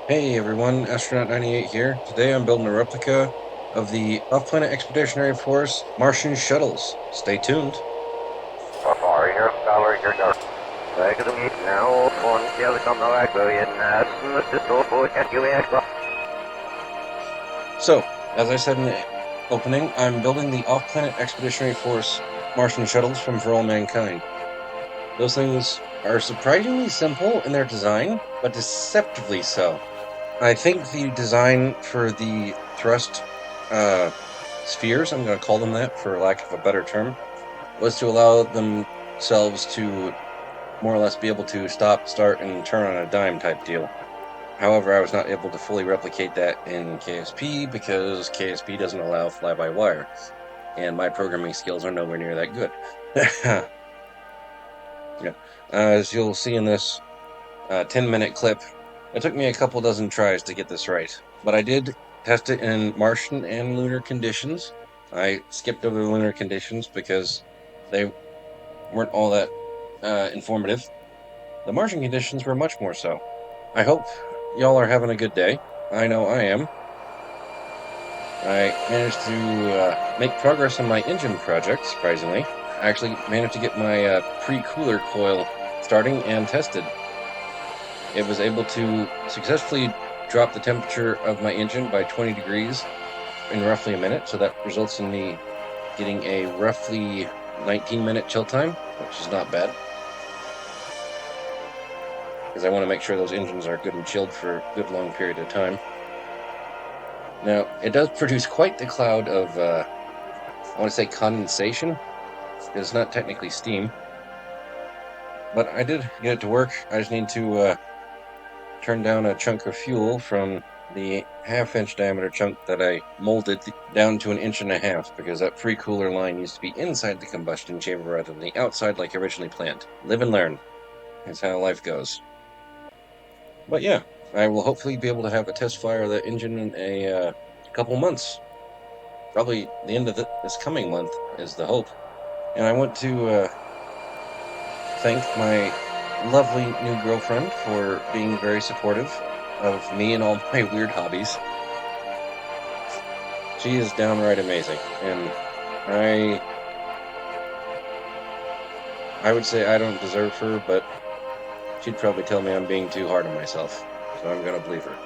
Hey everyone, Astronaut 98 here. Today I'm building a replica of the off-planet expeditionary force Martian shuttles. Stay tuned. So, as I said in the opening, I'm building the off-planet expeditionary force Martian shuttles from For All Mankind. Those things are surprisingly simple in their design, but deceptively so. I think the design for the thrust spheres, I'm going to call them that for lack of a better term, was to allow themselves to more or less be able to stop, start, and turn on a dime type deal. However, I was not able to fully replicate that in KSP because KSP doesn't allow fly-by-wire, and my programming skills are nowhere near that good. Yeah. As you'll see in this 10-minute clip, it took me a couple dozen tries to get this right, but I did test it in Martian and lunar conditions. I skipped over the lunar conditions because they weren't all that informative. The Martian conditions were much more so. I hope y'all are having a good day. I know I am. I managed to make progress on my engine project, surprisingly. I actually managed to get my pre-cooler coil starting and tested. It was able to successfully drop the temperature of my engine by 20 degrees in roughly a minute, so that results in me getting a roughly 19-minute chill time, which is not bad, because I want to make sure those engines are good and chilled for a good long period of time. Now, it does produce quite the cloud of, I want to say condensation. It's not technically steam, but I did get it to work. I just need to turn down a chunk of fuel from the half-inch diameter chunk that I molded down to 1.5 inches, because that pre-cooler line needs to be inside the combustion chamber rather than the outside like originally planned. Live and learn. That's how life goes. But yeah, I will hopefully be able to have a test fire of the engine in a couple months. Probably the end of this coming month is the hope. And I want to thank my lovely new girlfriend for being very supportive of me and all my weird hobbies. She is downright amazing, and I would say I don't deserve her, but she'd probably tell me I'm being too hard on myself, so I'm gonna believe her.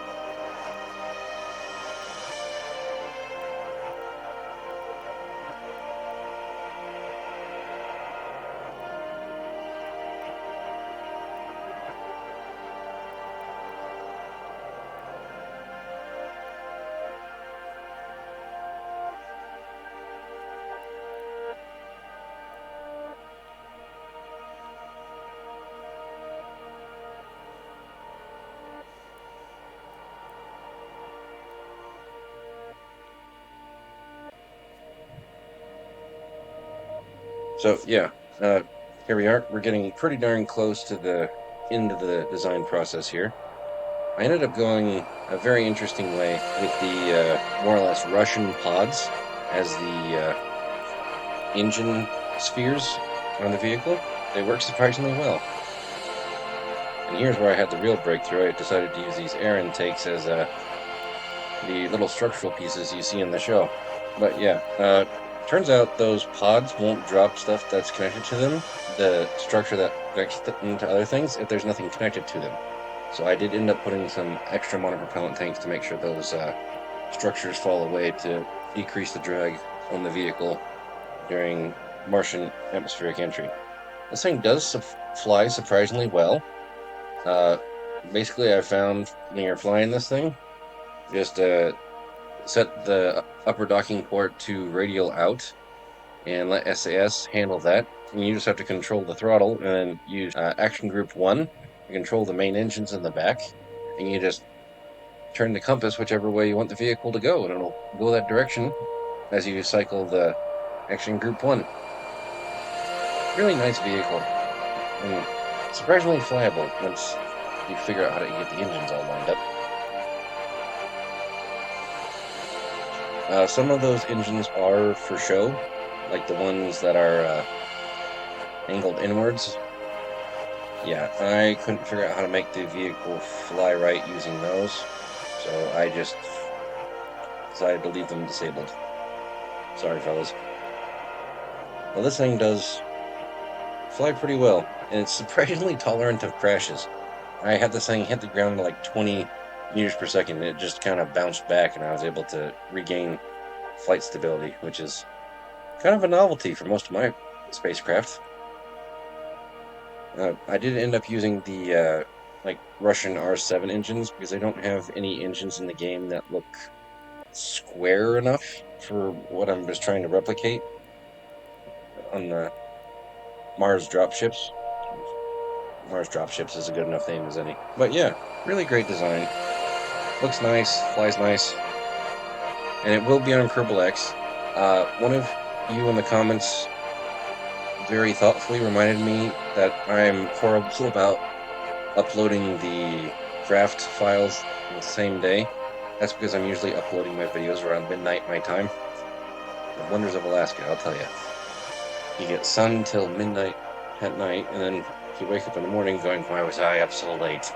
So yeah, here we are. We're getting pretty darn close to the end of the design process here. I ended up going a very interesting way with the more or less Russian pods as the engine spheres on the vehicle. They work surprisingly well. And here's where I had the real breakthrough. I decided to use these air intakes as the little structural pieces you see in the show. But yeah, turns out those pods won't drop stuff that's connected to them, the structure that connects them to other things, if there's nothing connected to them. So I did end up putting some extra monopropellant tanks to make sure those structures fall away to decrease the drag on the vehicle during Martian atmospheric entry. This thing does fly surprisingly well. Uh, Basically, I found when you're flying this thing, just set the upper docking port to radial out and let SAS handle that. And you just have to control the throttle and then use Action Group 1 to control the main engines in the back. And you just turn the compass whichever way you want the vehicle to go, and it'll go that direction as you cycle the Action Group 1. Really nice vehicle, and surprisingly flyable once you figure out how to get the engines all lined up. Some of those engines are for show, like the ones that are angled inwards. Yeah, I couldn't figure out how to make the vehicle fly right using those, so I just decided to leave them disabled. Sorry, fellas. Well, this thing does fly pretty well, and it's surprisingly tolerant of crashes. I had this thing hit the ground at like 20 meters per second, and it just kind of bounced back, and I was able to regain flight stability, which is kind of a novelty for most of my spacecraft. I did end up using the like Russian R7 engines because I don't have any engines in the game that look square enough for what I'm just trying to replicate on the Mars dropships. Mars dropships is a good enough name as any. But yeah, really great design. Looks nice, flies nice, and it will be on Kerbal X. One of you in the comments very thoughtfully reminded me that I'm horrible about uploading the craft files the same day. That's because I'm usually uploading my videos around midnight my time. The wonders of Alaska, I'll tell you. You get sun till midnight at night, and then you wake up in the morning going, why was I up so late?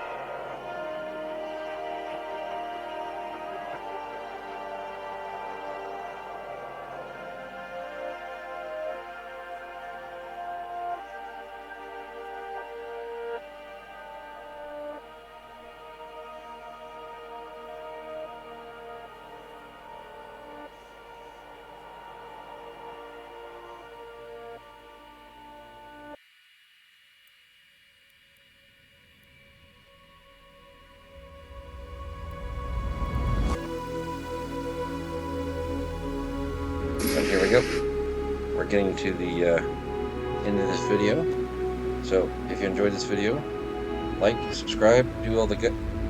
But here we go. We're getting to the end of this video. So if you enjoyed this video, like, subscribe, do all the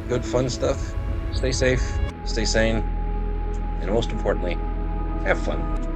good fun stuff. Stay safe, stay sane, and most importantly, have fun.